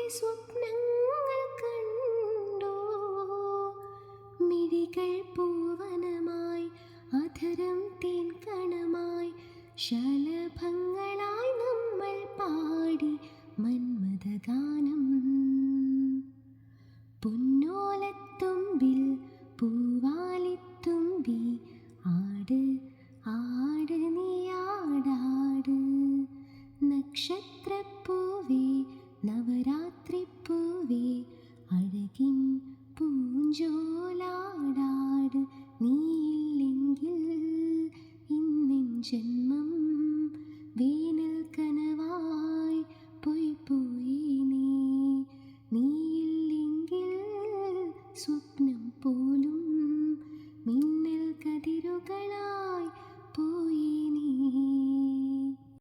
സ്വപ്നങ്ങൾ കണ്ടു. മിഴികൾ പൂവനമായി, അധരം തേൻ കണമായി, ശലഭങ്ങളായി നമ്മൾ പാടി മന്മഥഗാനം. പൊന്നോലത്തുമ്പിൽ പൂവാലിത്തുമ്പി, ആട് ആട് നീ ആടാട്. നക്ഷത്രപ്പൂവേ നവരാത്രിപ്പൂവേ, അഴകിൻ പൂഞ്ചോലാടാട്. നീയില്ലെങ്കിൽ ഇന്നിൻ ജന്മം വേനൽ കനവായി പോയി നീ. നീയില്ലെങ്കിൽ സ്വപ്നം പോലും മിന്നൽ കതിരുകളായി പോയി.